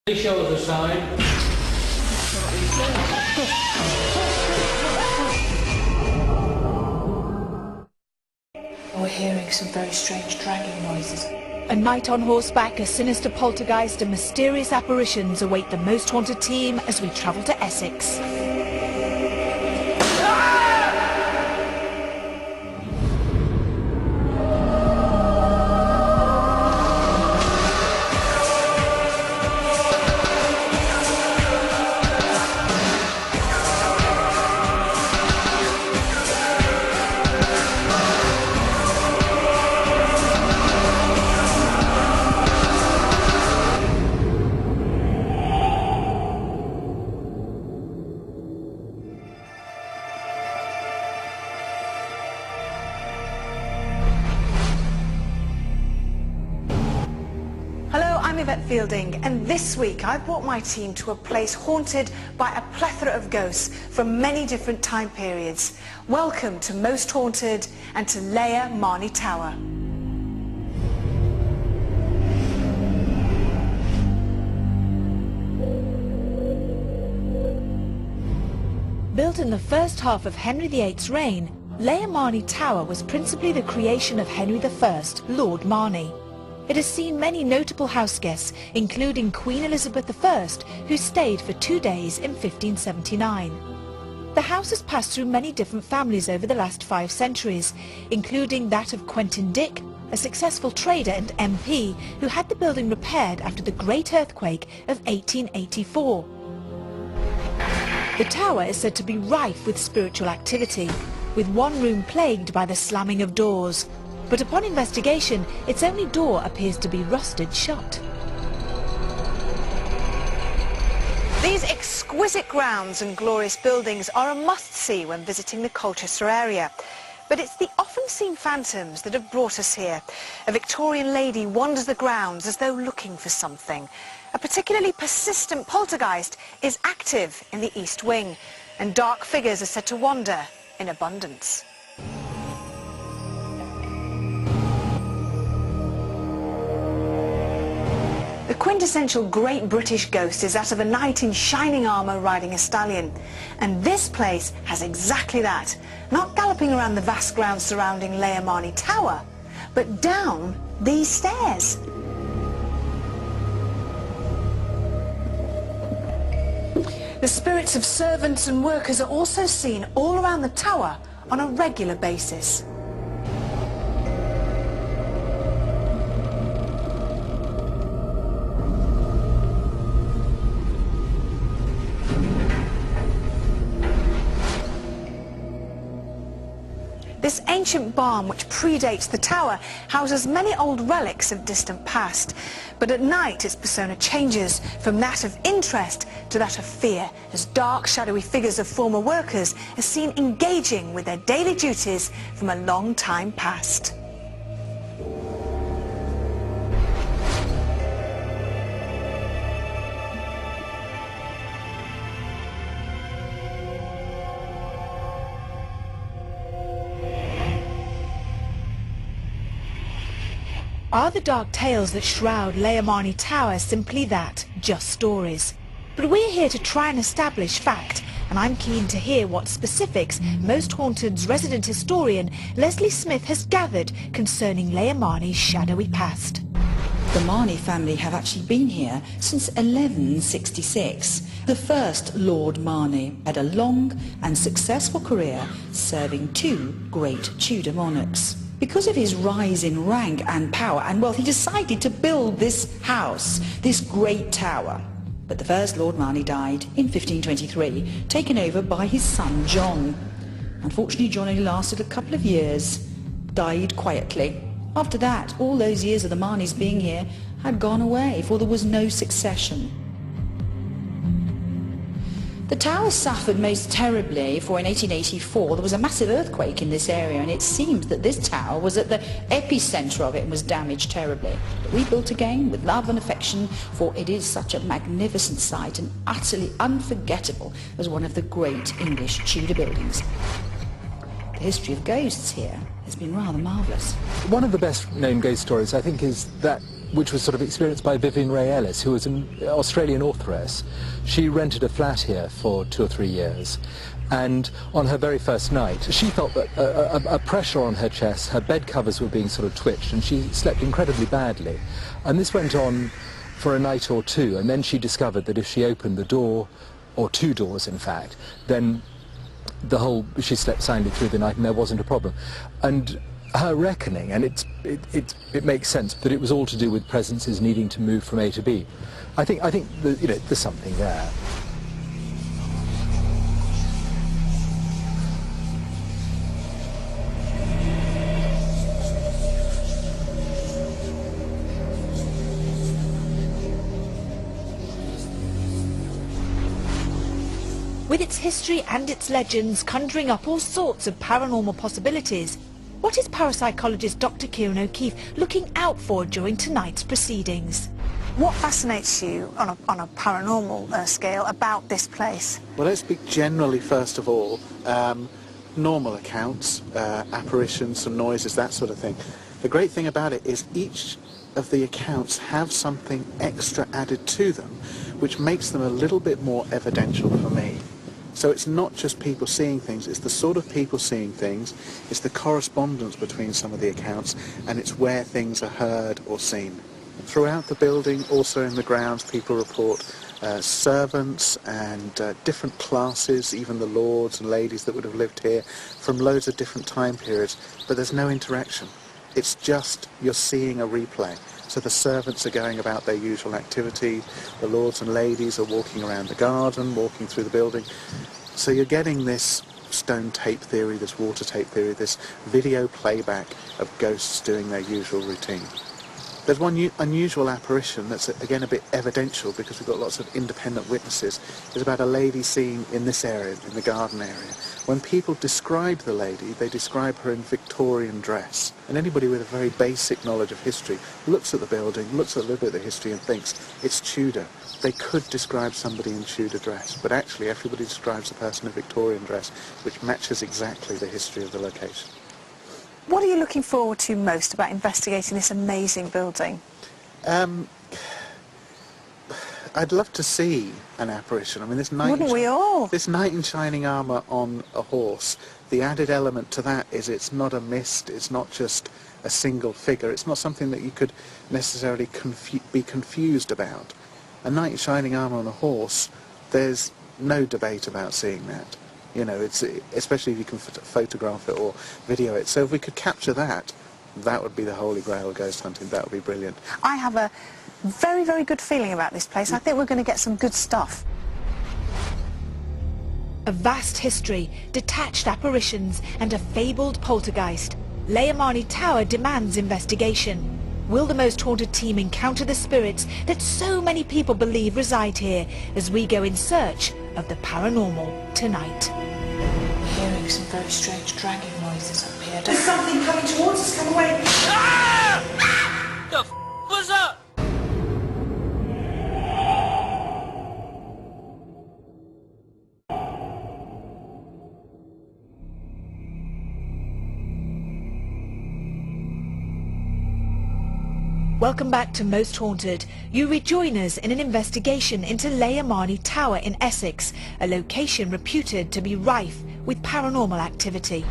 Please show us a sign. We're hearing some very strange dragging noises. A night on horseback, a sinister poltergeist and mysterious apparitions await the Most Haunted team as we travel to Essex. And this week I brought my team to a place haunted by a plethora of ghosts from many different time periods. Welcome to Most Haunted and to Marney Tower. Built in the first half of Henry VIII's reign, Marney Tower was principally the creation of Henry I, Lord Marney. It has seen many notable house guests, including Queen Elizabeth I, who stayed for 2 days in 1579. The house has passed through many different families over the last 5 centuries, including that of Quentin Dick, a successful trader and MP who had the building repaired after the Great Earthquake of 1884. The tower is said to be rife with spiritual activity, with one room plagued by the slamming of doors. But upon investigation, its only door appears to be rusted shut. These exquisite grounds and glorious buildings are a must-see when visiting the Colchester area. But it's the often-seen phantoms that have brought us here. A Victorian lady wanders the grounds as though looking for something. A particularly persistent poltergeist is active in the East Wing, and dark figures are said to wander in abundance. The quintessential Great British Ghost is that of a knight in shining armour riding a stallion. And this place has exactly that. Not galloping around the vast grounds surrounding Marney Tower, but down these stairs. The spirits of servants and workers are also seen all around the tower on a regular basis. This ancient barn, which predates the tower, houses many old relics of distant past. But at night its persona changes from that of interest to that of fear, as dark, shadowy figures of former workers are seen engaging with their daily duties from a long time past. Are the dark tales that shroud Marney Tower simply that, just stories? But we're here to try and establish fact, and I'm keen to hear what specifics Most Haunted's resident historian Leslie Smith has gathered concerning Marney's shadowy past. The Marney family have actually been here since 1166. The first Lord Marney had a long and successful career serving 2 great Tudor monarchs. Because of his rise in rank and power and wealth, he decided to build this house, this great tower. But the first Lord Marney died in 1523, taken over by his son John. Unfortunately, John only lasted a couple of years, died quietly. After that, all those years of the Marneys being here had gone away, for there was no succession. The tower suffered most terribly, for in 1884 there was a massive earthquake in this area, and it seems that this tower was at the epicentre of it and was damaged terribly. But rebuilt again with love and affection, for it is such a magnificent sight and utterly unforgettable as one of the great English Tudor buildings. The history of ghosts here has been rather marvellous. One of the best known ghost stories, I think, is that which was sort of experienced by Vivian Ray Ellis, who was an Australian authoress. She rented a flat here for 2 or 3 years, and on her very first night, she felt that a pressure on her chest, her bed covers were being sort of twitched, and she slept incredibly badly. And this went on for a night or two, and then she discovered that if she opened the door, or 2 doors in fact, then she slept soundly through the night and there wasn't a problem. And her reckoning, and it makes sense, that it was all to do with presences needing to move from A to B. I think that, there's something there. With its history and its legends conjuring up all sorts of paranormal possibilities, what is parapsychologist Dr. Kieran O'Keefe looking out for during tonight's proceedings? What fascinates you on a paranormal scale about this place? Well, let's speak generally first of all. Normal accounts, apparitions, some noises, that sort of thing. The great thing about it is each of the accounts have something extra added to them, which makes them a little bit more evidential for me. So it's not just people seeing things, it's the sort of people seeing things, it's the correspondence between some of the accounts, and it's where things are heard or seen. Throughout the building, also in the grounds, people report servants and different classes, even the lords and ladies that would have lived here, from loads of different time periods, but there's no interaction. It's just you're seeing a replay. So the servants are going about their usual activity, the lords and ladies are walking around the garden, walking through the building. So you're getting this stone tape theory, this water tape theory, this video playback of ghosts doing their usual routine. There's one unusual apparition that's, again, a bit evidential because we've got lots of independent witnesses. It's about a lady seen in this area, in the garden area. When people describe the lady, they describe her in Victorian dress. And anybody with a very basic knowledge of history looks at the building, looks at a little bit of the history and thinks, it's Tudor. They could describe somebody in Tudor dress, but actually everybody describes the person in Victorian dress, which matches exactly the history of the location. What are you looking forward to most about investigating this amazing building? I'd love to see an apparition. I mean, this knight, wouldn't we all? This knight in shining armour on a horse, the added element to that is it's not a mist, it's not just a single figure, it's not something that you could necessarily be confused about. A knight in shining armour on a horse, there's no debate about seeing that. You know, it's, especially if you can photograph it or video it. So if we could capture that, that would be the holy grail of ghost hunting. That would be brilliant. I have a very, very good feeling about this place. I think we're going to get some good stuff. A vast history, detached apparitions and a fabled poltergeist. Marney Tower demands investigation. Will the Most Haunted team encounter the spirits that so many people believe reside here as we go in search of the paranormal tonight? Hearing some very strange dragging noises up here. There's something coming towards us, come away! Ah! The f*** was up? Welcome back to Most Haunted. You rejoin us in an investigation into Marney Tower in Essex, a location reputed to be rife with paranormal activity.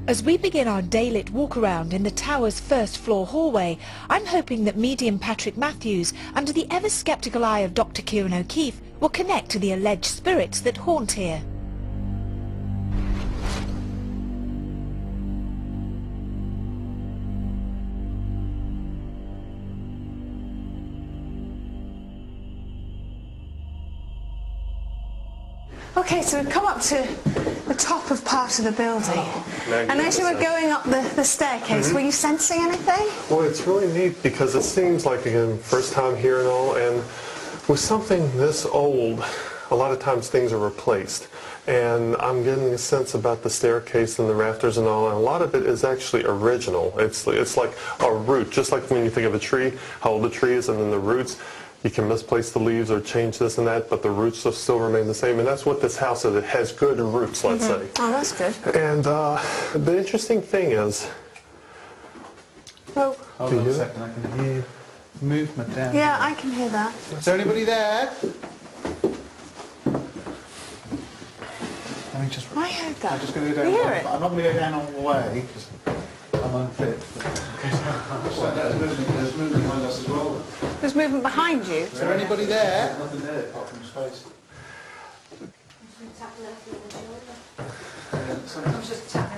As we begin our daylit walk around in the tower's first floor hallway, I'm hoping that medium Patrick Matthews, under the ever-sceptical eye of Dr. Kieran O'Keefe, will connect to the alleged spirits that haunt here. Okay, so we've come up to the top of part of the building. And as you were going up the staircase, were you sensing anything? Well, it's really neat because it seems like, again, first time here and all, and with something this old, a lot of times things are replaced. And I'm getting a sense about the staircase and the rafters and all, and a lot of it is actually original. It's like a root, just like when you think of a tree, how old a tree is, and then the roots. You can misplace the leaves or change this and that, but the roots will still remain the same. And that's what this house is. It has good roots, let's say. Oh, that's good. And the interesting thing is, well, Hold on a second, I can hear movement down Yeah, here. I can hear that. Is there anybody there? Let me just... I heard that. I'm just going to go down. You hear it? I'm not going to go down all the way because I'm unfit. There's movement behind us as well. There's movement behind you. Is there anybody there? Nothing there apart from space.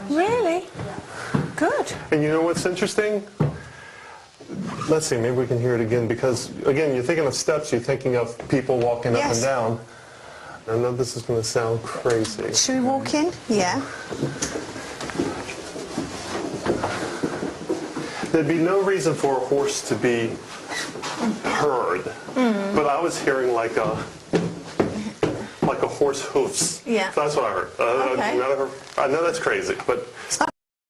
Really? Good. And you know what's interesting? Let's see, maybe we can hear it again, because, again, you're thinking of steps, you're thinking of people walking up and Yes. down. I know this is going to sound crazy. Should we walk in? Yeah. There'd be no reason for a horse to be heard, but I was hearing like a horse hoofs. Yeah. That's what I heard. Okay. I know that's crazy, but